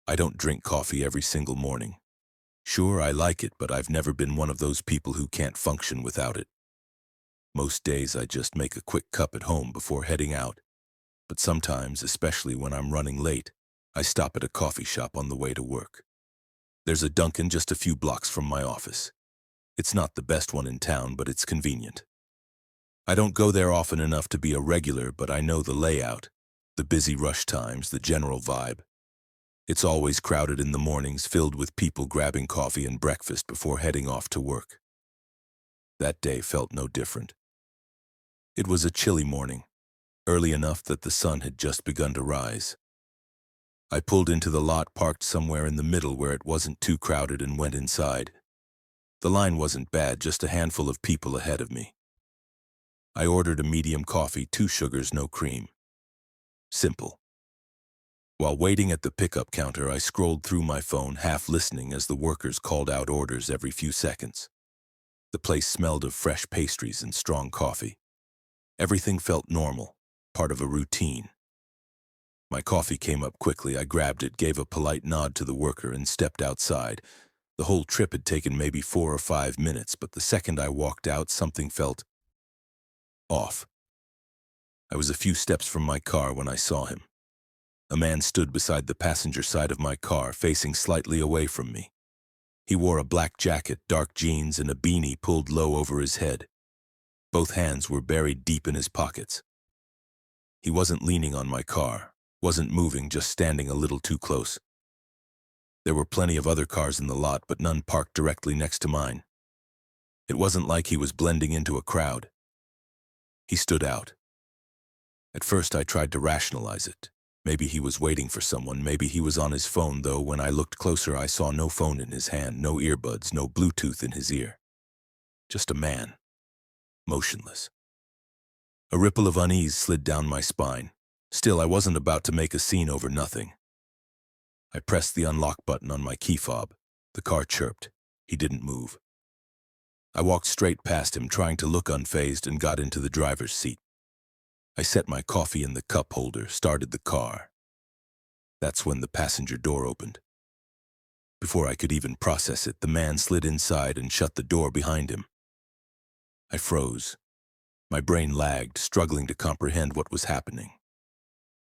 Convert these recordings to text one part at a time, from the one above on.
I don't drink coffee every single morning. Sure, I like it, but I've never been one of those people who can't function without it. Most days I just make a quick cup at home before heading out, but sometimes, especially when I'm running late, I stop at a coffee shop on the way to work. There's a Dunkin' just a few blocks from my office. It's not the best one in town, but it's convenient. I don't go there often enough to be a regular, but I know the layout, the busy rush times, the general vibe. It's always crowded in the mornings, filled with people grabbing coffee and breakfast before heading off to work. That day felt no different. It was a chilly morning, early enough that the sun had just begun to rise. I pulled into the lot parked somewhere in the middle where it wasn't too crowded and went inside. The line wasn't bad, just a handful of people ahead of me. I ordered a medium coffee, 2 sugars, no cream. Simple. While waiting at the pickup counter, I scrolled through my phone, half listening as the workers called out orders every few seconds. The place smelled of fresh pastries and strong coffee. Everything felt normal, part of a routine. My coffee came up quickly. I grabbed it, gave a polite nod to the worker, and stepped outside. The whole trip had taken maybe 4 or 5 minutes, but the second I walked out, something felt off. I was a few steps from my car when I saw him. A man stood beside the passenger side of my car, facing slightly away from me. He wore a black jacket, dark jeans, and a beanie pulled low over his head. Both hands were buried deep in his pockets. He wasn't leaning on my car, wasn't moving, just standing a little too close. There were plenty of other cars in the lot, but none parked directly next to mine. It wasn't like he was blending into a crowd. He stood out. At first I tried to rationalize it. Maybe he was waiting for someone, maybe he was on his phone, though when I looked closer I saw no phone in his hand, no earbuds, no Bluetooth in his ear. Just a man, motionless. A ripple of unease slid down my spine. Still, I wasn't about to make a scene over nothing. I pressed the unlock button on my key fob. The car chirped. He didn't move. I walked straight past him, trying to look unfazed, and got into the driver's seat. I set my coffee in the cup holder, started the car. That's when the passenger door opened. Before I could even process it, the man slid inside and shut the door behind him. I froze. My brain lagged, struggling to comprehend what was happening.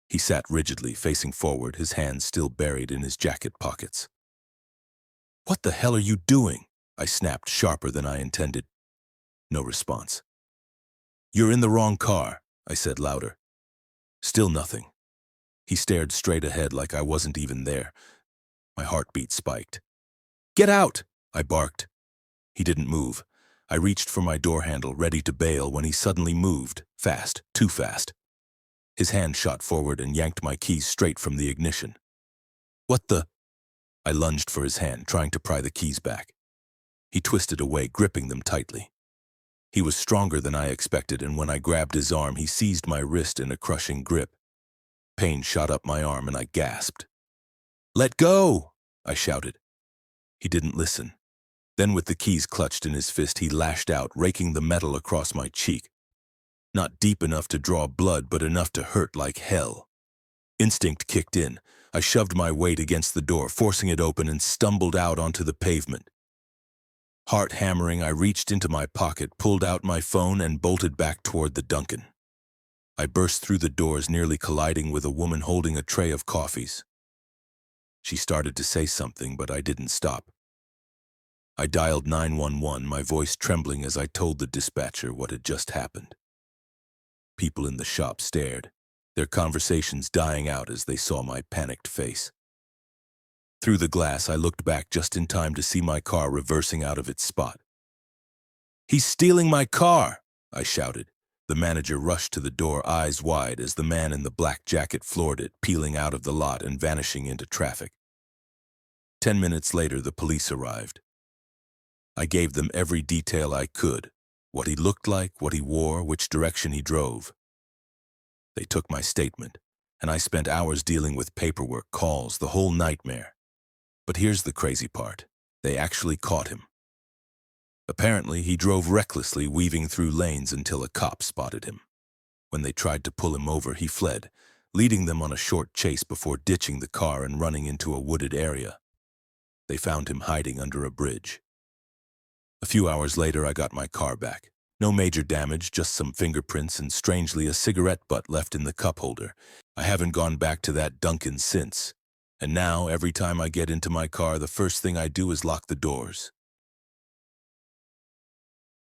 He sat rigidly, facing forward, his hands still buried in his jacket pockets. "What the hell are you doing?" I snapped, sharper than I intended. No response. "You're in the wrong car," I said louder. Still nothing. He stared straight ahead like I wasn't even there. My heartbeat spiked. "Get out!" I barked. He didn't move. I reached for my door handle, ready to bail, when he suddenly moved, fast, too fast. His hand shot forward and yanked my keys straight from the ignition. "What the?" I lunged for his hand, trying to pry the keys back. He twisted away, gripping them tightly. He was stronger than I expected, and when I grabbed his arm, he seized my wrist in a crushing grip. Pain shot up my arm, and I gasped. "Let go!" I shouted. He didn't listen. Then, with the keys clutched in his fist, he lashed out, raking the metal across my cheek. Not deep enough to draw blood, but enough to hurt like hell. Instinct kicked in. I shoved my weight against the door, forcing it open, and stumbled out onto the pavement. Heart hammering, I reached into my pocket, pulled out my phone, and bolted back toward the Dunkin'. I burst through the doors, nearly colliding with a woman holding a tray of coffees. She started to say something, but I didn't stop. I dialed 911, my voice trembling as I told the dispatcher what had just happened. People in the shop stared, their conversations dying out as they saw my panicked face. Through the glass, I looked back just in time to see my car reversing out of its spot. "He's stealing my car!" I shouted. The manager rushed to the door, eyes wide, as the man in the black jacket floored it, peeling out of the lot and vanishing into traffic. 10 minutes later, the police arrived. I gave them every detail I could, what he looked like, what he wore, which direction he drove. They took my statement, and I spent hours dealing with paperwork, calls, the whole nightmare. But here's the crazy part. They actually caught him. Apparently, he drove recklessly, weaving through lanes until a cop spotted him. When they tried to pull him over, he fled, leading them on a short chase before ditching the car and running into a wooded area. They found him hiding under a bridge. A few hours later, I got my car back. No major damage, just some fingerprints and, strangely, a cigarette butt left in the cup holder. I haven't gone back to that Dunkin' since. And now, every time I get into my car, the first thing I do is lock the doors.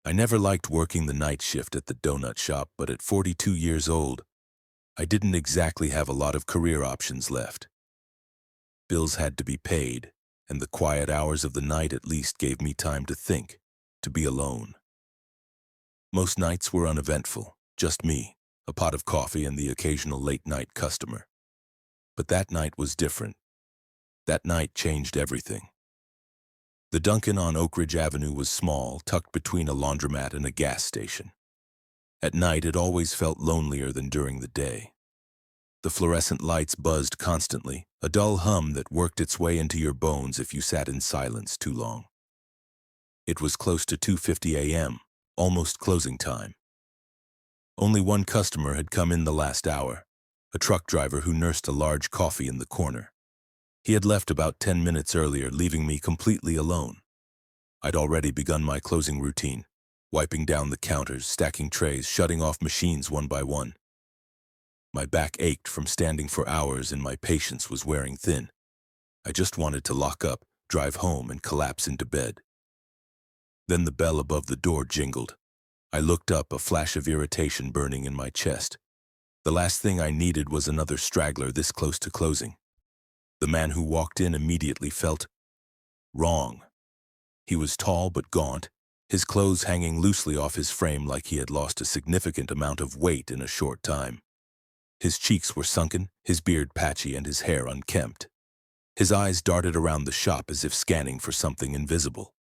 I never liked working the night shift at the donut shop, but at 42 years old, I didn't exactly have a lot of career options left. Bills had to be paid, and the quiet hours of the night at least gave me time to think, to be alone. Most nights were uneventful, just me, a pot of coffee, and the occasional late-night customer. But that night was different. That night changed everything. The Dunkin' on Oak Ridge Avenue was small, tucked between a laundromat and a gas station. At night, it always felt lonelier than during the day. The fluorescent lights buzzed constantly, a dull hum that worked its way into your bones if you sat in silence too long. It was close to 2:50 a.m., almost closing time. Only one customer had come in the last hour, a truck driver who nursed a large coffee in the corner. He had left about 10 minutes earlier, leaving me completely alone. I'd already begun my closing routine, wiping down the counters, stacking trays, shutting off machines one by one. My back ached from standing for hours and my patience was wearing thin. I just wanted to lock up, drive home, and collapse into bed. Then the bell above the door jingled. I looked up, a flash of irritation burning in my chest. The last thing I needed was another straggler this close to closing. The man who walked in immediately felt wrong. He was tall but gaunt, his clothes hanging loosely off his frame like he had lost a significant amount of weight in a short time. His cheeks were sunken, his beard patchy, and his hair unkempt. His eyes darted around the shop as if scanning for something invisible.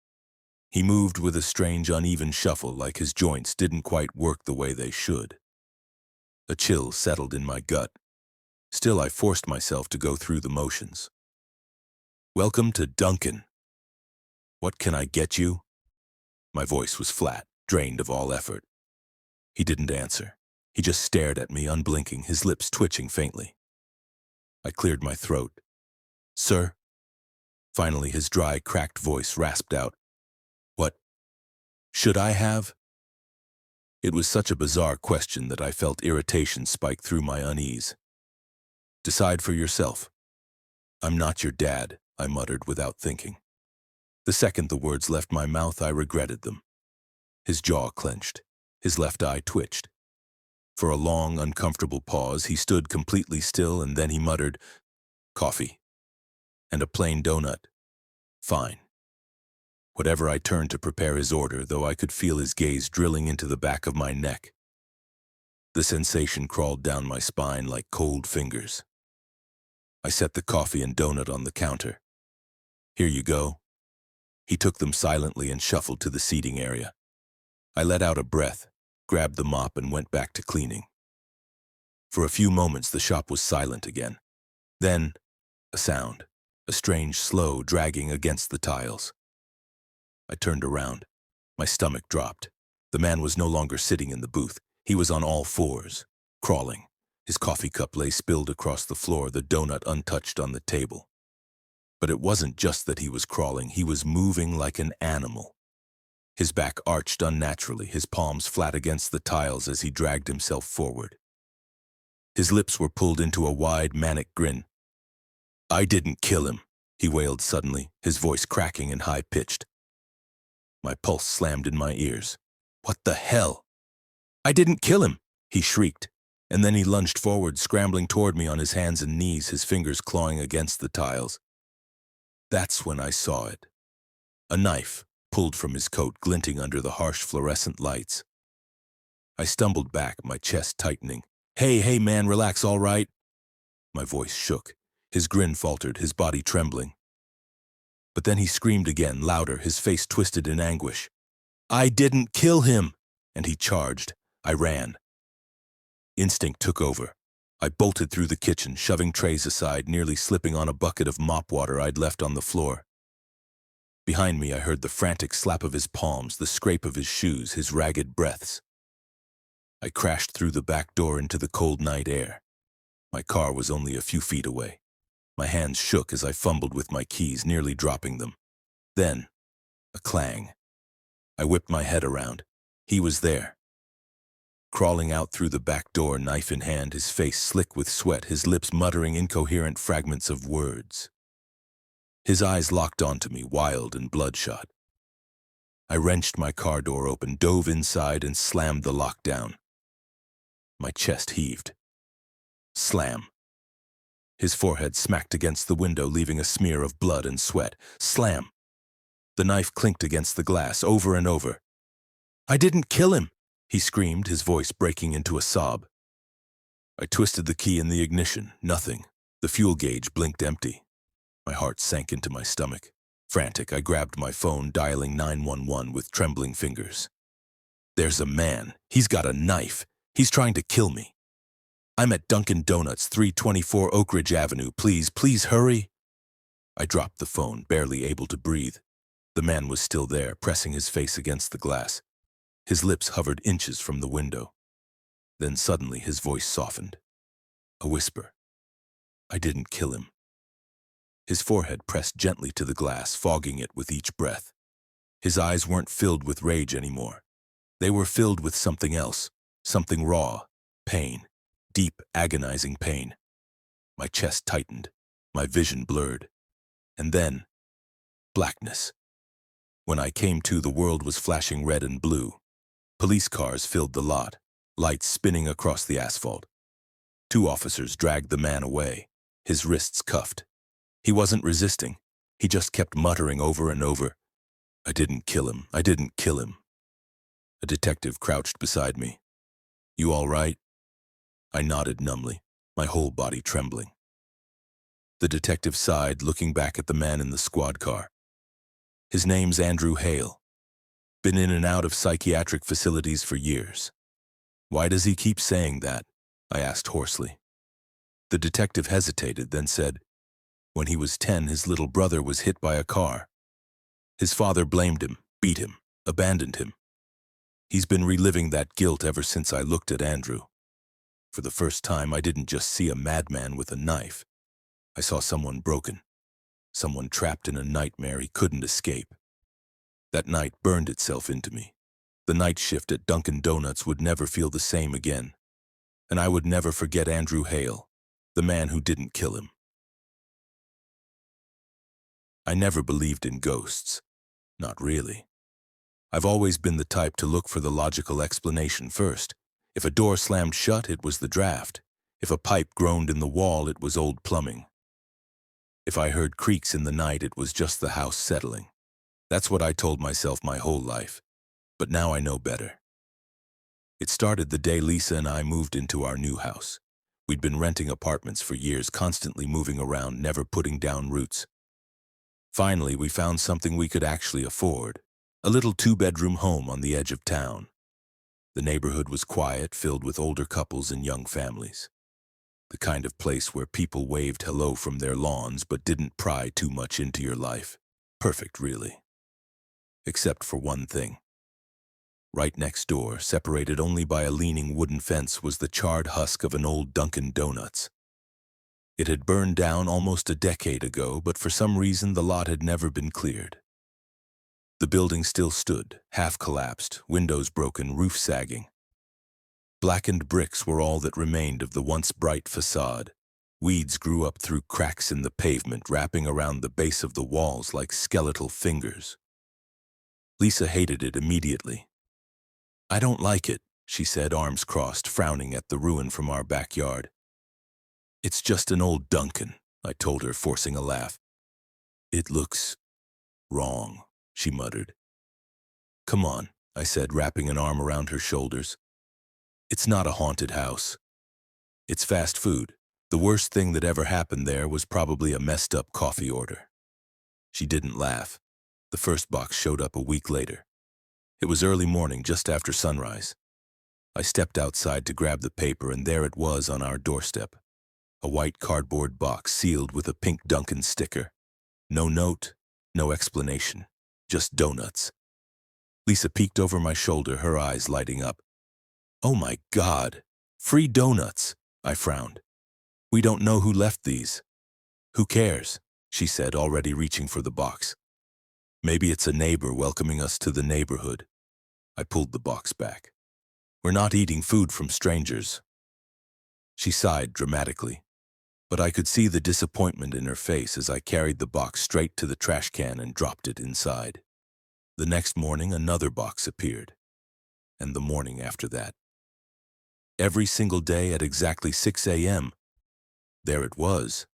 He moved with a strange, uneven shuffle, like his joints didn't quite work the way they should. A chill settled in my gut. Still, I forced myself to go through the motions. "Welcome to Dunkin'. What can I get you?" My voice was flat, drained of all effort. He didn't answer. He just stared at me, unblinking, his lips twitching faintly. I cleared my throat. "Sir?" Finally, his dry, cracked voice rasped out. "What should I have?" It was such a bizarre question that I felt irritation spike through my unease. "Decide for yourself." "I'm not your dad," I muttered without thinking. The second the words left my mouth, I regretted them. His jaw clenched. His left eye twitched. For a long, uncomfortable pause, he stood completely still, and then he muttered, "Coffee. And a plain donut." "Fine." Whatever, I turned to prepare his order, though I could feel his gaze drilling into the back of my neck. The sensation crawled down my spine like cold fingers. I set the coffee and donut on the counter. "Here you go." He took them silently and shuffled to the seating area. I let out a breath, grabbed the mop, and went back to cleaning. For a few moments, the shop was silent again. Then, a sound, a strange, slow dragging against the tiles. I turned around. My stomach dropped. The man was no longer sitting in the booth. He was on all fours, crawling. His coffee cup lay spilled across the floor, the donut untouched on the table. But it wasn't just that he was crawling, he was moving like an animal. His back arched unnaturally, his palms flat against the tiles as he dragged himself forward. His lips were pulled into a wide, manic grin. "I didn't kill him," he wailed suddenly, his voice cracking and high-pitched. My pulse slammed in my ears. "What the hell?" "I didn't kill him," he shrieked. And then he lunged forward, scrambling toward me on his hands and knees, his fingers clawing against the tiles. That's when I saw it. A knife, pulled from his coat, glinting under the harsh fluorescent lights. I stumbled back, my chest tightening. Hey man, relax, all right?" My voice shook. His grin faltered, his body trembling. But then he screamed again, louder, his face twisted in anguish. "I didn't kill him!" And he charged. I ran. Instinct took over. I bolted through the kitchen, shoving trays aside, nearly slipping on a bucket of mop water I'd left on the floor. Behind me, I heard the frantic slap of his palms, the scrape of his shoes, his ragged breaths. I crashed through the back door into the cold night air. My car was only a few feet away. My hands shook as I fumbled with my keys, nearly dropping them. Then, a clang. I whipped my head around. He was there. Crawling out through the back door, knife in hand, his face slick with sweat, his lips muttering incoherent fragments of words. His eyes locked onto me, wild and bloodshot. I wrenched my car door open, dove inside, and slammed the lock down. My chest heaved. Slam. His forehead smacked against the window, leaving a smear of blood and sweat. Slam. The knife clinked against the glass, over and over. "I didn't kill him," he screamed, his voice breaking into a sob. I twisted the key in the ignition. Nothing. The fuel gauge blinked empty. My heart sank into my stomach. Frantic, I grabbed my phone, dialing 911 with trembling fingers. "There's a man. He's got a knife. He's trying to kill me. I'm at Dunkin Donuts, 324 Oak Ridge Avenue. Please hurry." I dropped the phone, barely able to breathe. The man was still there, pressing his face against the glass. His lips hovered inches from the window. Then suddenly his voice softened. A whisper. "I didn't kill him." His forehead pressed gently to the glass, fogging it with each breath. His eyes weren't filled with rage anymore. They were filled with something else, something raw, pain, deep, agonizing pain. My chest tightened, my vision blurred. And then, blackness. When I came to, the world was flashing red and blue. Police cars filled the lot, lights spinning across the asphalt. 2 officers dragged the man away, his wrists cuffed. He wasn't resisting. He just kept muttering over and over, "I didn't kill him. I didn't kill him." A detective crouched beside me. "You all right?" I nodded numbly, my whole body trembling. The detective sighed, looking back at the man in the squad car. "His name's Andrew Hale. Been in and out of psychiatric facilities for years." "Why does he keep saying that?" I asked hoarsely. The detective hesitated, then said, "When he was 10, his little brother was hit by a car. His father blamed him, beat him, abandoned him. He's been reliving that guilt ever since I looked at Andrew. For the first time, I didn't just see a madman with a knife. I saw someone broken, someone trapped in a nightmare he couldn't escape. That night burned itself into me. The night shift at Dunkin Donuts would never feel the same again. And I would never forget Andrew Hale, the man who didn't kill him." I never believed in ghosts. Not really. I've always been the type to look for the logical explanation first. If a door slammed shut, it was the draft. If a pipe groaned in the wall, it was old plumbing. If I heard creaks in the night, it was just the house settling. That's what I told myself my whole life. But now I know better. It started the day Lisa and I moved into our new house. We'd been renting apartments for years, constantly moving around, never putting down roots. Finally, we found something we could actually afford, a little 2-bedroom home on the edge of town. The neighborhood was quiet, filled with older couples and young families. The kind of place where people waved hello from their lawns but didn't pry too much into your life. Perfect, really. Except for one thing. Right next door, separated only by a leaning wooden fence, was the charred husk of an old Dunkin Donuts. It had burned down almost a decade ago, but for some reason the lot had never been cleared. The building still stood, half collapsed, windows broken, roof sagging. Blackened bricks were all that remained of the once bright facade. Weeds grew up through cracks in the pavement, wrapping around the base of the walls like skeletal fingers. Lisa hated it immediately. "I don't like it," she said, arms crossed, frowning at the ruin from our backyard. "It's just an old Dunkin'," I told her, forcing a laugh. "It looks wrong," she muttered. "Come on," I said, wrapping an arm around her shoulders. "It's not a haunted house. It's fast food. The worst thing that ever happened there was probably a messed up coffee order." She didn't laugh. The first box showed up a week later. It was early morning, just after sunrise. I stepped outside to grab the paper, and there it was on our doorstep. A white cardboard box sealed with a pink Dunkin' sticker. No note, no explanation, just donuts. Lisa peeked over my shoulder, her eyes lighting up. "Oh my God, free donuts!" I frowned. We don't know who left these. Who cares? She said, already reaching for the box. Maybe it's a neighbor welcoming us to the neighborhood. I pulled the box back. We're not eating food from strangers. She sighed dramatically, but I could see the disappointment in her face as I carried the box straight to the trash can and dropped it inside. The next morning, another box appeared, and the morning after that. Every single day at exactly 6 a.m., there it was,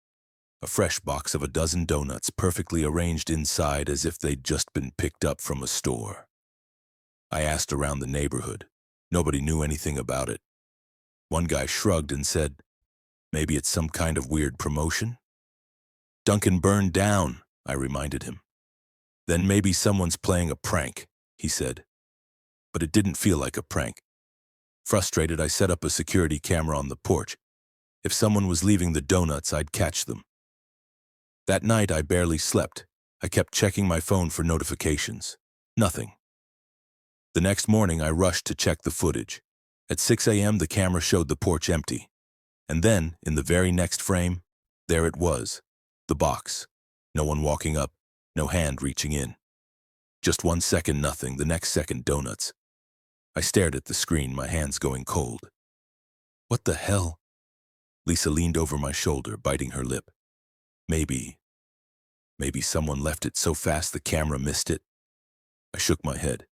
a fresh box of a dozen donuts perfectly arranged inside as if they'd just been picked up from a store. I asked around the neighborhood. Nobody knew anything about it. One guy shrugged and said, maybe it's some kind of weird promotion? Dunkin' burned down, I reminded him. Then maybe someone's playing a prank, he said. But it didn't feel like a prank. Frustrated, I set up a security camera on the porch. If someone was leaving the donuts, I'd catch them. That night, I barely slept. I kept checking my phone for notifications. Nothing. The next morning, I rushed to check the footage. At 6 a.m., the camera showed the porch empty. And then, in the very next frame, there it was, the box. No one walking up, no hand reaching in. Just 1 second, nothing, the next second, donuts. I stared at the screen, my hands going cold. What the hell? Lisa leaned over my shoulder, biting her lip. Maybe someone left it so fast the camera missed it. I shook my head.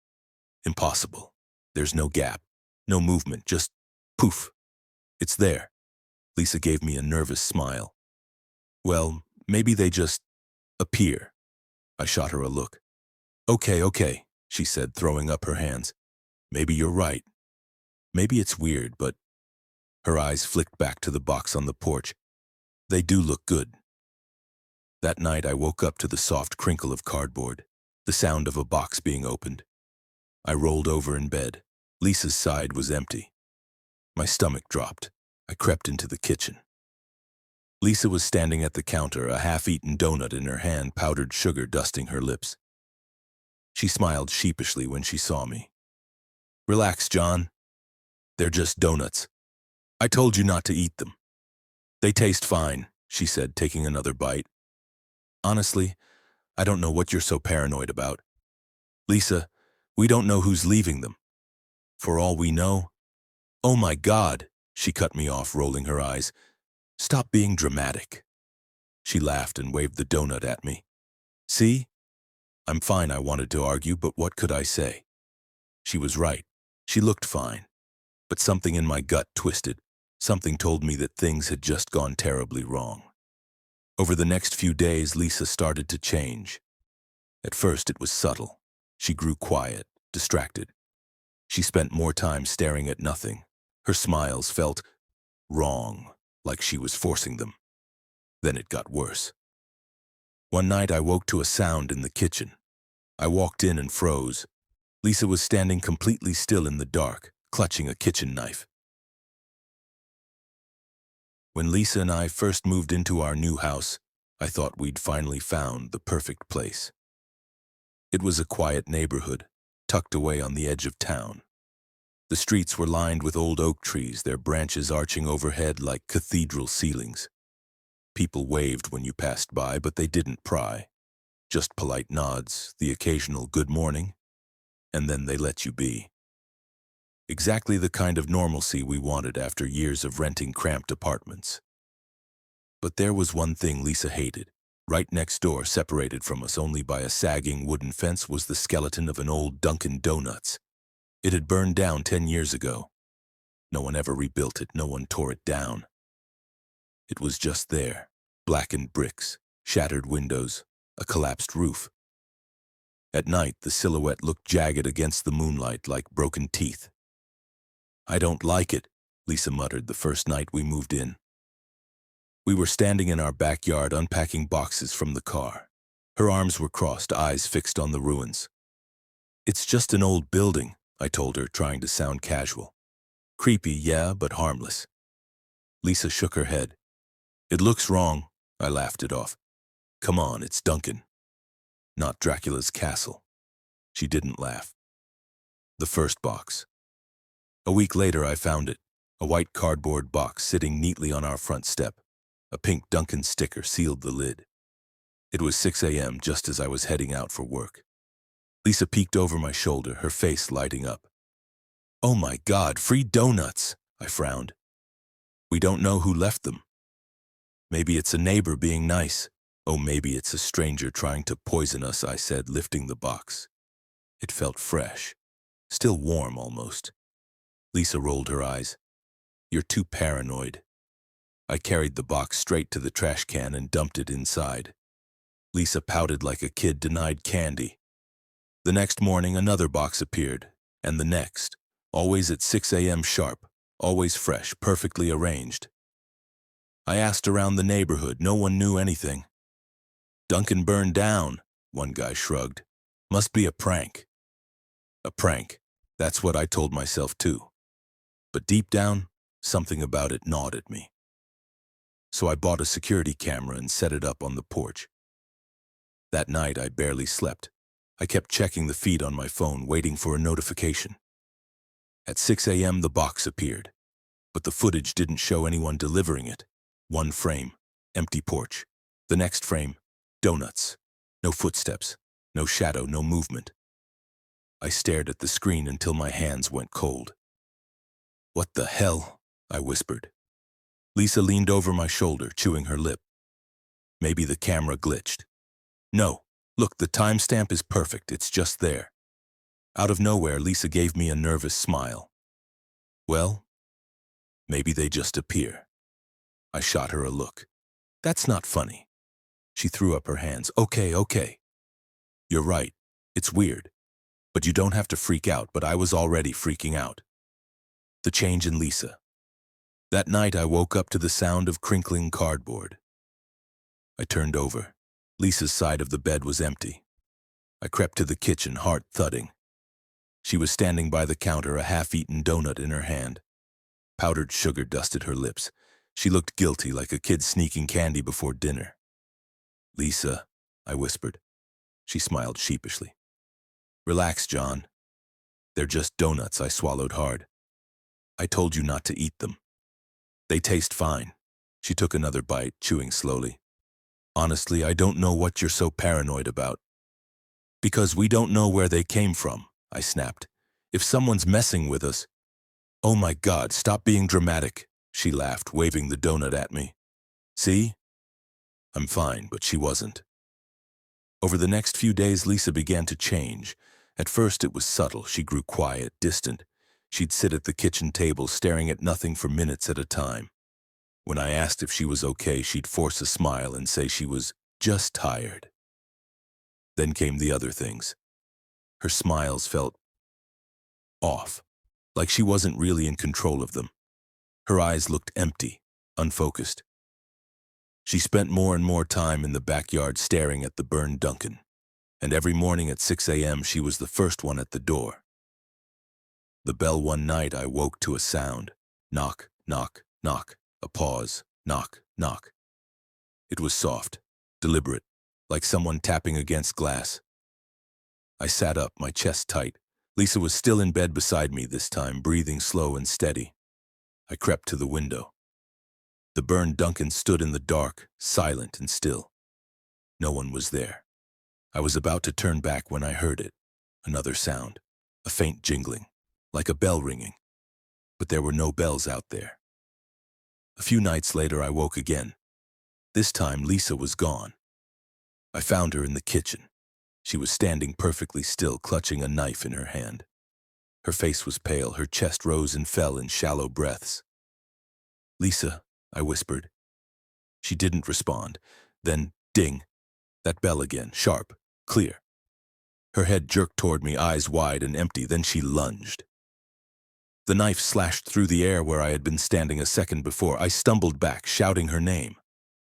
Impossible. There's no gap, no movement, just poof. It's there. Lisa gave me a nervous smile. Well, maybe they just appear. I shot her a look. Okay, she said, throwing up her hands. Maybe you're right. Maybe it's weird, but... Her eyes flicked back to the box on the porch. They do look good. That night, I woke up to the soft crinkle of cardboard, the sound of a box being opened. I rolled over in bed. Lisa's side was empty. My stomach dropped. I crept into the kitchen. Lisa was standing at the counter, a half-eaten donut in her hand, powdered sugar dusting her lips. She smiled sheepishly when she saw me. Relax, John. They're just donuts. I told you not to eat them. They taste fine, she said, taking another bite. Honestly, I don't know what you're so paranoid about. Lisa, we don't know who's leaving them. For all we know... Oh my God, she cut me off, rolling her eyes. Stop being dramatic. She laughed and waved the donut at me. See? I'm fine, I wanted to argue, but what could I say? She was right. She looked fine. But something in my gut twisted. Something told me that things had just gone terribly wrong. Over the next few days, Lisa started to change. At first, it was subtle. She grew quiet, distracted. She spent more time staring at nothing. Her smiles felt wrong, like she was forcing them. Then it got worse. One night, I woke to a sound in the kitchen. I walked in and froze. Lisa was standing completely still in the dark, clutching a kitchen knife. When Lisa and I first moved into our new house, I thought we'd finally found the perfect place. It was a quiet neighborhood, tucked away on the edge of town. The streets were lined with old oak trees, their branches arching overhead like cathedral ceilings. People waved when you passed by, but they didn't pry. Just polite nods, the occasional good morning, and then they let you be. Exactly the kind of normalcy we wanted after years of renting cramped apartments. But there was one thing Lisa hated. Right next door, separated from us only by a sagging wooden fence, was the skeleton of an old Dunkin Donuts. It had burned down 10 years ago. No one ever rebuilt it, no one tore it down. It was just there, blackened bricks, shattered windows, a collapsed roof. At night, the silhouette looked jagged against the moonlight like broken teeth. I don't like it, Lisa muttered the first night we moved in. We were standing in our backyard unpacking boxes from the car. Her arms were crossed, eyes fixed on the ruins. It's just an old building, I told her, trying to sound casual. Creepy, yeah, but harmless. Lisa shook her head. It looks wrong, I laughed it off. Come on, it's Dunkin'. Not Dracula's castle. She didn't laugh. The first box. A week later, I found it, a white cardboard box sitting neatly on our front step. A pink Dunkin sticker sealed the lid. It was 6 a.m. just as I was heading out for work. Lisa peeked over my shoulder, her face lighting up. "Oh my God, free donuts!" I frowned. "We don't know who left them. Maybe it's a neighbor being nice. Oh, maybe it's a stranger trying to poison us," I said, lifting the box. It felt fresh, still warm almost. Lisa rolled her eyes. "You're too paranoid." I carried the box straight to the trash can and dumped it inside. Lisa pouted like a kid denied candy. The next morning, another box appeared, and the next, always at 6 a.m. sharp, always fresh, perfectly arranged. I asked around the neighborhood. No one knew anything. "Dunkin' burned down," one guy shrugged. "Must be a prank." A prank. That's what I told myself too. But deep down, something about it gnawed at me. So I bought a security camera and set it up on the porch. That night, I barely slept. I kept checking the feed on my phone, waiting for a notification. At 6 a.m., the box appeared, but the footage didn't show anyone delivering it. One frame, empty porch. The next frame, donuts. No footsteps, no shadow, no movement. I stared at the screen until my hands went cold. "What the hell?" I whispered. Lisa leaned over my shoulder, chewing her lip. "Maybe the camera glitched." "No, look, the timestamp is perfect, it's just there." Out of nowhere, Lisa gave me a nervous smile. "Well, maybe they just appear." I shot her a look. "That's not funny." She threw up her hands. Okay. You're right, it's weird. But you don't have to freak out," but I was already freaking out. The change in Lisa. That night, I woke up to the sound of crinkling cardboard. I turned over. Lisa's side of the bed was empty. I crept to the kitchen, heart thudding. She was standing by the counter, a half-eaten donut in her hand. Powdered sugar dusted her lips. She looked guilty, like a kid sneaking candy before dinner. "Lisa," I whispered. She smiled sheepishly. "Relax, John. They're just donuts." I swallowed hard. "I told you not to eat them. They taste fine." She took another bite, chewing slowly. "Honestly, I don't know what you're so paranoid about." "Because we don't know where they came from," I snapped. "If someone's messing with us—" "Oh my God, stop being dramatic," she laughed, waving the donut at me. "See? I'm fine," but she wasn't. Over the next few days, Lisa began to change. At first, it was subtle. She grew quiet, distant. She'd sit at the kitchen table, staring at nothing for minutes at a time. When I asked if she was okay, she'd force a smile and say she was just tired. Then came the other things. Her smiles felt off, like she wasn't really in control of them. Her eyes looked empty, unfocused. She spent more and more time in the backyard staring at the burned Dunkin', and every morning at 6 a.m. she was the first one at the door. The bell one night, I woke to a sound. Knock, knock, knock. A pause. Knock, knock. It was soft, deliberate, like someone tapping against glass. I sat up, my chest tight. Lisa was still in bed beside me this time, breathing slow and steady. I crept to the window. The burned Dunkin' stood in the dark, silent and still. No one was there. I was about to turn back when I heard it. Another sound, a faint jingling, like a bell ringing. But there were no bells out there. A few nights later, I woke again. This time, Lisa was gone. I found her in the kitchen. She was standing perfectly still, clutching a knife in her hand. Her face was pale, her chest rose and fell in shallow breaths. "Lisa," I whispered. She didn't respond. Then, ding, that bell again, sharp, clear. Her head jerked toward me, eyes wide and empty, then she lunged. The knife slashed through the air where I had been standing a second before. I stumbled back, shouting her name.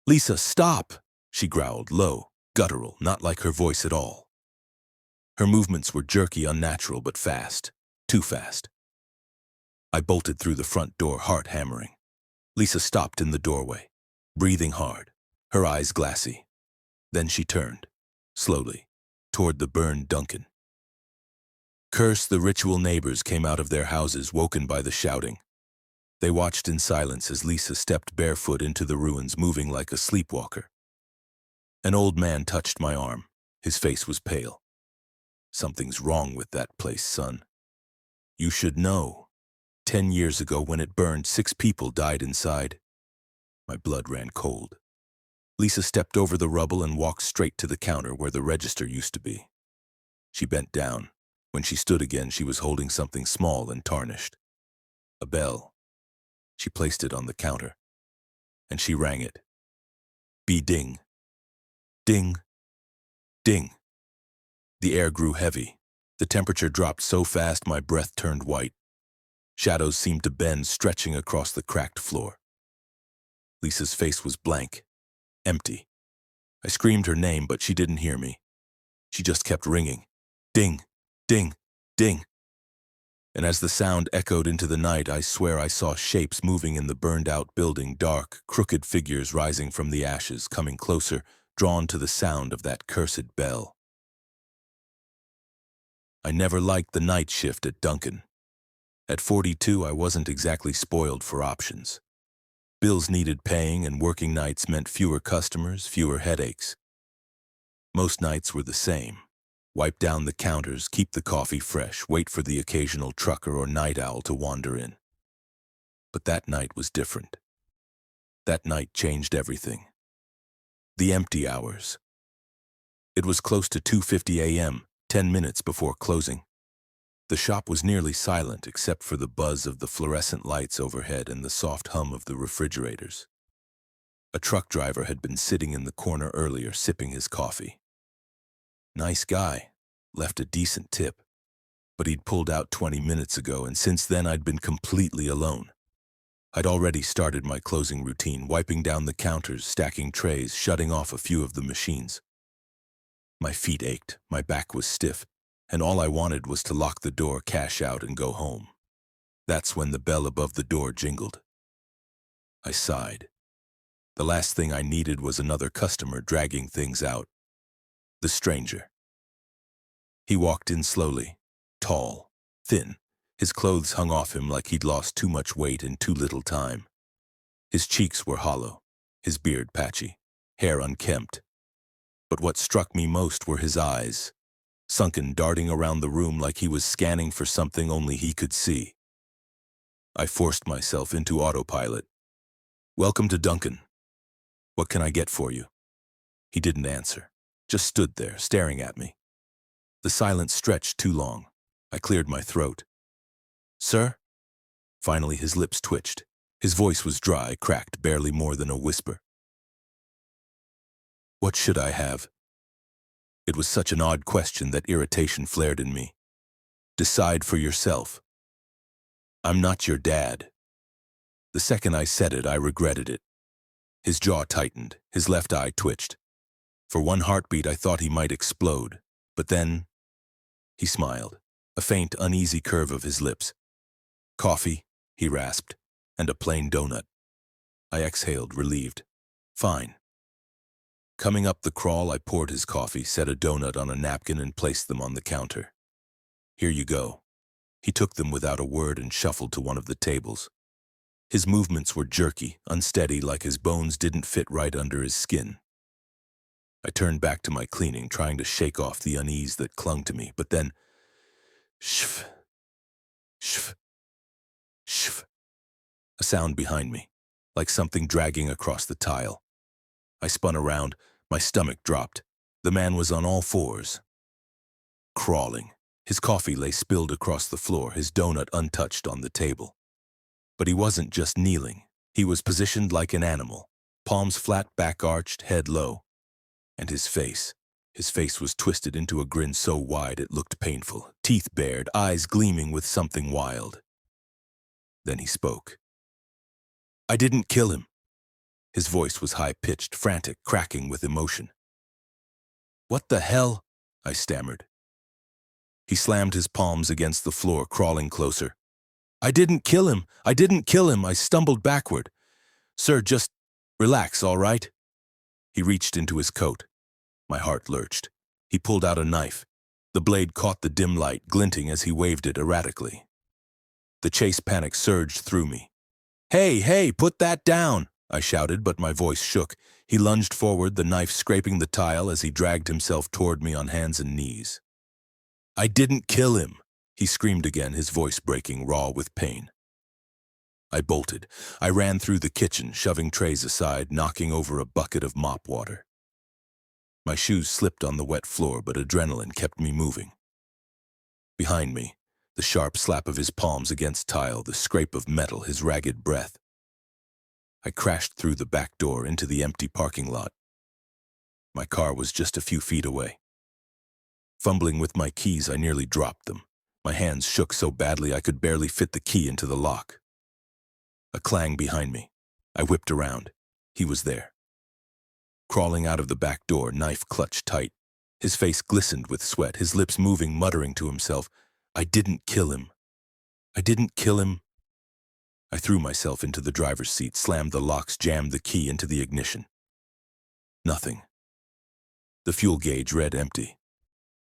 "Lisa, stop!" she growled, low, guttural, not like her voice at all. Her movements were jerky, unnatural, but fast. Too fast. I bolted through the front door, heart hammering. Lisa stopped in the doorway, breathing hard, her eyes glassy. Then she turned, slowly, toward the burned Dunkin'. Curse, the ritual neighbors came out of their houses, woken by the shouting. They watched in silence as Lisa stepped barefoot into the ruins, moving like a sleepwalker. An old man touched my arm. His face was pale. "Something's wrong with that place, son. You should know. 10 years ago when it burned, 6 people died inside." My blood ran cold. Lisa stepped over the rubble and walked straight to the counter where the register used to be. She bent down. When she stood again, she was holding something small and tarnished. A bell. She placed it on the counter, and she rang it. Ding. Ding. Ding. The air grew heavy. The temperature dropped so fast my breath turned white. Shadows seemed to bend, stretching across the cracked floor. Lisa's face was blank, empty. I screamed her name, but she didn't hear me. She just kept ringing. Ding, ding, ding. And as the sound echoed into the night, I swear I saw shapes moving in the burned-out building, dark, crooked figures rising from the ashes, coming closer, drawn to the sound of that cursed bell. I never liked the night shift at Dunkin. At 42, I wasn't exactly spoiled for options. Bills needed paying, and working nights meant fewer customers, fewer headaches. Most nights were the same. Wipe down the counters, keep the coffee fresh, wait for the occasional trucker or night owl to wander in. But that night was different. That night changed everything. The empty hours. It was close to 2:50 a.m., 10 minutes before closing. The shop was nearly silent except for the buzz of the fluorescent lights overhead and the soft hum of the refrigerators. A truck driver had been sitting in the corner earlier, sipping his coffee. Nice guy, left a decent tip. But he'd pulled out 20 minutes ago, and since then I'd been completely alone. I'd already started my closing routine, wiping down the counters, stacking trays, shutting off a few of the machines. My feet ached, my back was stiff, and all I wanted was to lock the door, cash out, and go home. That's when the bell above the door jingled. I sighed. The last thing I needed was another customer dragging things out. The stranger. He walked in slowly, tall, thin. His clothes hung off him like he'd lost too much weight in too little time. His cheeks were hollow, his beard patchy, hair unkempt. But what struck me most were his eyes, sunken, darting around the room like he was scanning for something only he could see. I forced myself into autopilot. "Welcome to Dunkin. What can I get for you?" He didn't answer, just stood there, staring at me. The silence stretched too long. I cleared my throat. "Sir?" Finally, his lips twitched. His voice was dry, cracked, barely more than a whisper. "What should I have?" It was such an odd question that irritation flared in me. "Decide for yourself." "I'm not your dad." The second I said it, I regretted it. His jaw tightened, his left eye twitched. For one heartbeat, I thought he might explode, but then he smiled, a faint, uneasy curve of his lips. "Coffee," he rasped, "and a plain donut." I exhaled, relieved. "Fine." Coming up the crawl, I poured his coffee, set a donut on a napkin, and placed them on the counter. "Here you go." He took them without a word and shuffled to one of the tables. His movements were jerky, unsteady, like his bones didn't fit right under his skin. I turned back to my cleaning, trying to shake off the unease that clung to me, but then, shf, shf, shf, a sound behind me, like something dragging across the tile. I spun around, my stomach dropped. The man was on all fours, crawling. His coffee lay spilled across the floor, his donut untouched on the table. But he wasn't just kneeling. He was positioned like an animal, palms flat, back arched, head low. And his face was twisted into a grin so wide it looked painful, teeth bared, eyes gleaming with something wild. Then he spoke. "I didn't kill him." His voice was high-pitched, frantic, cracking with emotion. "What the hell?" I stammered. He slammed his palms against the floor, crawling closer. "I didn't kill him! I didn't kill him!" I stumbled backward. "Sir, just relax, all right?" He reached into his coat. My heart lurched. He pulled out a knife. The blade caught the dim light, glinting as he waved it erratically. The chase panic surged through me. "Hey, hey, put that down!" I shouted, but my voice shook. He lunged forward, the knife scraping the tile as he dragged himself toward me on hands and knees. "I didn't kill him," he screamed again, his voice breaking, raw with pain. I bolted. I ran through the kitchen, shoving trays aside, knocking over a bucket of mop water. My shoes slipped on the wet floor, but adrenaline kept me moving. Behind me, the sharp slap of his palms against tile, the scrape of metal, his ragged breath. I crashed through the back door into the empty parking lot. My car was just a few feet away. Fumbling with my keys, I nearly dropped them. My hands shook so badly I could barely fit the key into the lock. A clang behind me. I whipped around. He was there. Crawling out of the back door, knife clutched tight. His face glistened with sweat, his lips moving, muttering to himself, "I didn't kill him. I didn't kill him." I threw myself into the driver's seat, slammed the locks, jammed the key into the ignition. Nothing. The fuel gauge read empty.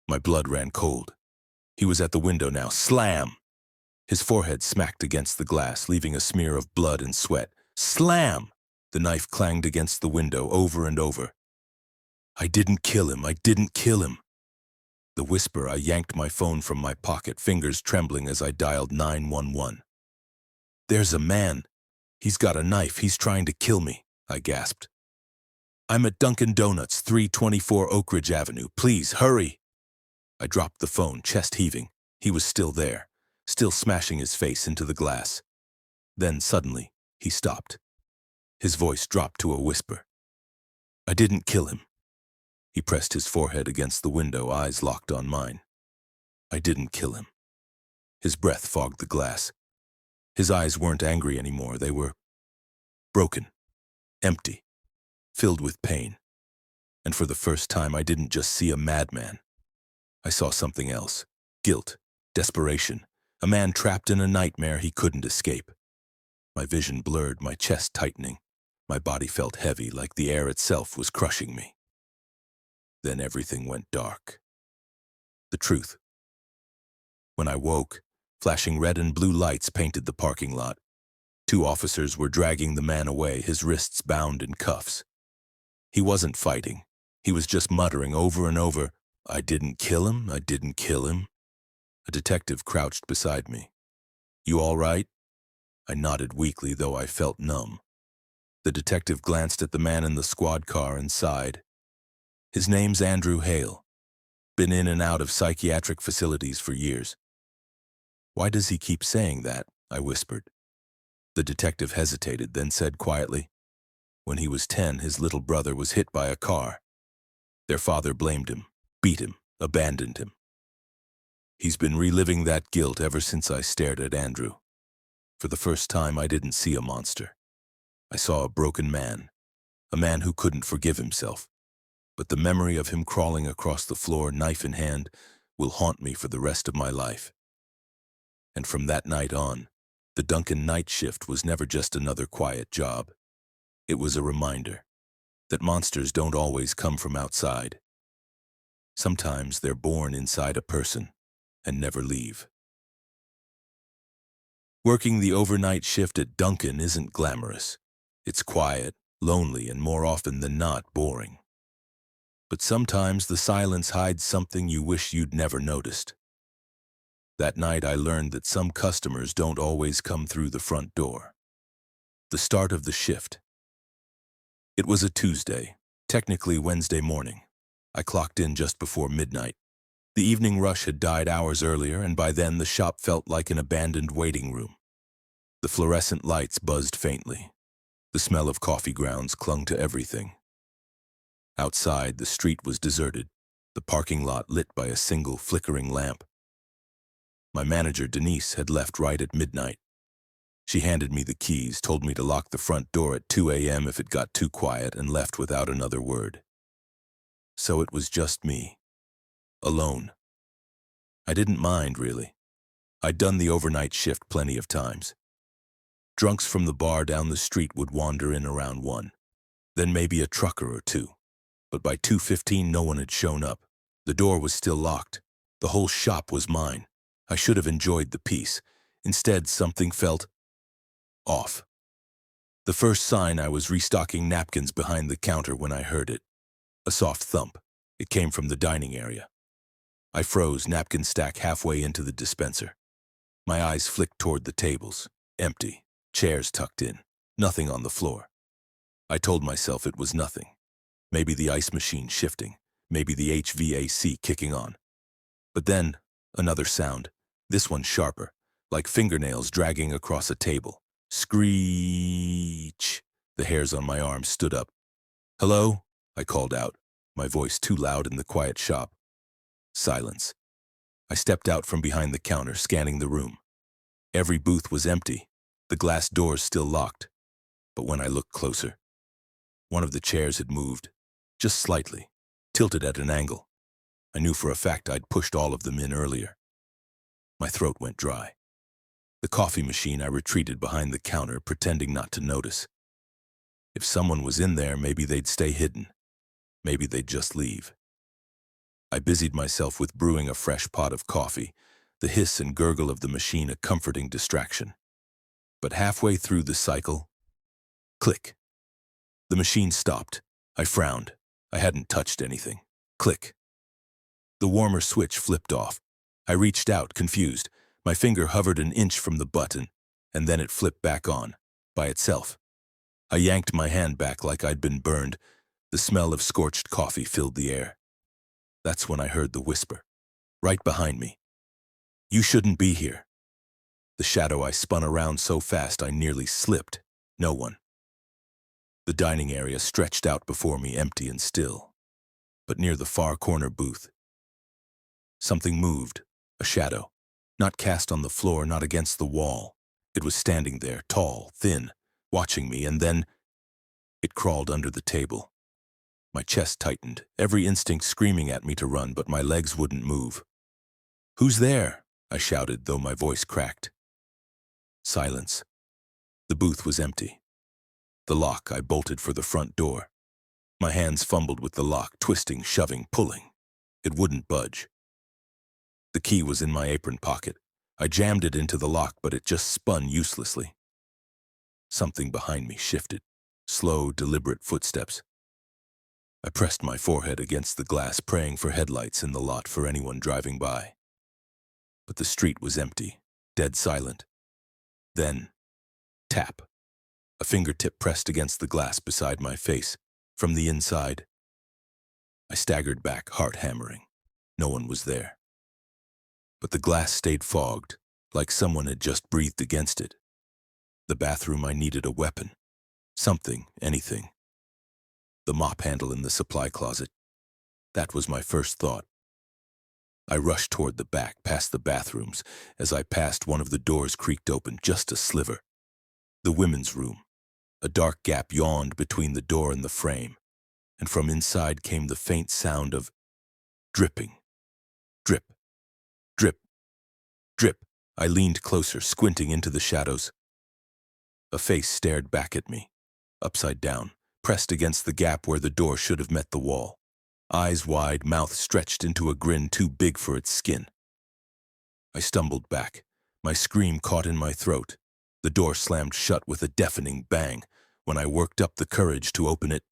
My blood ran cold. He was at the window now. Slam! His forehead smacked against the glass, leaving a smear of blood and sweat. Slam! The knife clanged against the window over and over. "I didn't kill him. I didn't kill him." The whisper. I yanked my phone from my pocket, fingers trembling as I dialed 911. "There's a man. He's got a knife. He's trying to kill me," I gasped. "I'm at Dunkin Donuts, 324 Oak Ridge Avenue. Please, hurry." I dropped the phone, chest heaving. He was still there, still smashing his face into the glass. Then, suddenly, he stopped. His voice dropped to a whisper. "I didn't kill him." He pressed his forehead against the window, eyes locked on mine. "I didn't kill him." His breath fogged the glass. His eyes weren't angry anymore. They were broken, empty, filled with pain. And for the first time, I didn't just see a madman. I saw something else. Guilt, desperation, a man trapped in a nightmare he couldn't escape. My vision blurred, my chest tightening. My body felt heavy, like the air itself was crushing me. Then everything went dark. The truth. When I woke, flashing red and blue lights painted the parking lot. 2 officers were dragging the man away, his wrists bound in cuffs. He wasn't fighting. He was just muttering over and over, "I didn't kill him. I didn't kill him." A detective crouched beside me. "You all right?" I nodded weakly, though I felt numb. The detective glanced at the man in the squad car and sighed. "His name's Andrew Hale. Been in and out of psychiatric facilities for years." "Why does he keep saying that?" I whispered. The detective hesitated, then said quietly, "When he was 10, his little brother was hit by a car. Their father blamed him, beat him, abandoned him. He's been reliving that guilt ever since." I stared at Andrew. For the first time, I didn't see a monster. I saw a broken man, a man who couldn't forgive himself. But the memory of him crawling across the floor, knife in hand, will haunt me for the rest of my life. And from that night on, the Dunkin' night shift was never just another quiet job. It was a reminder that monsters don't always come from outside. Sometimes they're born inside a person and never leave. Working the overnight shift at Dunkin' isn't glamorous. It's quiet, lonely, and more often than not, boring. But sometimes the silence hides something you wish you'd never noticed. That night I learned that some customers don't always come through the front door. The start of the shift. It was a Tuesday, technically Wednesday morning. I clocked in just before midnight. The evening rush had died hours earlier, and by then the shop felt like an abandoned waiting room. The fluorescent lights buzzed faintly. The smell of coffee grounds clung to everything. Outside, the street was deserted, the parking lot lit by a single flickering lamp. My manager, Denise, had left right at midnight. She handed me the keys, told me to lock the front door at 2 a.m. if it got too quiet, and left without another word. So it was just me, alone. I didn't mind, really. I'd done the overnight shift plenty of times. Drunks from the bar down the street would wander in around 1, then maybe a trucker or 2. But by 2:15, no one had shown up. The door was still locked. The whole shop was mine. I should have enjoyed the peace. Instead, something felt off. The first sign I was restocking napkins behind the counter when I heard it. A soft thump. It came from the dining area. I froze, napkin stack halfway into the dispenser. My eyes flicked toward the tables. Empty. Chairs tucked in. Nothing on the floor. I told myself it was nothing. Maybe the ice machine shifting. Maybe the HVAC kicking on. But then, another sound. This one sharper, like fingernails dragging across a table. Screech! The hairs on my arms stood up. "Hello?" I called out, my voice too loud in the quiet shop. Silence. I stepped out from behind the counter, scanning the room. Every booth was empty, the glass doors still locked. But when I looked closer, one of the chairs had moved, just slightly, tilted at an angle. I knew for a fact I'd pushed all of them in earlier. My throat went dry. The coffee machine, I retreated behind the counter, pretending not to notice. If someone was in there, maybe they'd stay hidden. Maybe they'd just leave. I busied myself with brewing a fresh pot of coffee, the hiss and gurgle of the machine a comforting distraction. But halfway through the cycle, click. The machine stopped. I frowned. I hadn't touched anything. Click. The warmer switch flipped off. I reached out, confused. My finger hovered an inch from the button, and then it flipped back on, by itself. I yanked my hand back like I'd been burned. The smell of scorched coffee filled the air. That's when I heard the whisper, right behind me. "You shouldn't be here." The shadow I spun around so fast I nearly slipped. No one. The dining area stretched out before me, empty and still. But near the far corner booth, something moved, a shadow. Not cast on the floor, not against the wall. It was standing there, tall, thin, watching me, and then it crawled under the table. My chest tightened, every instinct screaming at me to run, but my legs wouldn't move. "Who's there?" I shouted, though my voice cracked. Silence. The booth was empty. The lock, I bolted for the front door. My hands fumbled with the lock, twisting, shoving, pulling. It wouldn't budge. The key was in my apron pocket. I jammed it into the lock, but it just spun uselessly. Something behind me shifted. Slow, deliberate footsteps. I pressed my forehead against the glass, praying for headlights in the lot for anyone driving by. But the street was empty, dead silent. Then, tap. A fingertip pressed against the glass beside my face, from the inside. I staggered back, heart hammering. No one was there. But the glass stayed fogged, like someone had just breathed against it. The bathroom, I needed a weapon. Something, anything. The mop handle in the supply closet. That was my first thought. I rushed toward the back, past the bathrooms. As I passed, one of the doors creaked open, just a sliver. The women's room. A dark gap yawned between the door and the frame, and from inside came the faint sound of dripping. Drip. Drip. Drip. I leaned closer, squinting into the shadows. A face stared back at me, upside down, pressed against the gap where the door should have met the wall. Eyes wide, mouth stretched into a grin too big for its skin. I stumbled back, my scream caught in my throat. The door slammed shut with a deafening bang. When I worked up the courage to open it,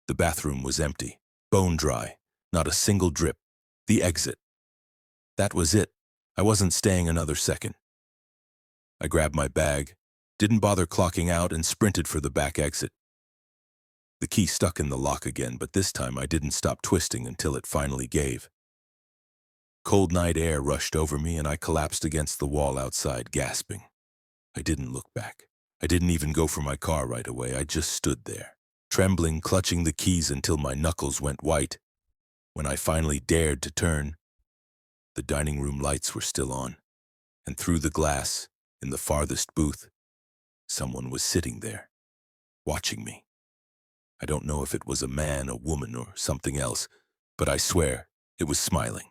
the bathroom was empty, bone dry, not a single drip. The exit. That was it. I wasn't staying another second. I grabbed my bag, didn't bother clocking out, and sprinted for the back exit. The key stuck in the lock again, but this time I didn't stop twisting until it finally gave. Cold night air rushed over me, and I collapsed against the wall outside, gasping. I didn't look back. I didn't even go for my car right away. I just stood there, trembling, clutching the keys until my knuckles went white. When I finally dared to turn, the dining room lights were still on, and through the glass, in the farthest booth, someone was sitting there, watching me. I don't know if it was a man, a woman, or something else, but I swear it was smiling.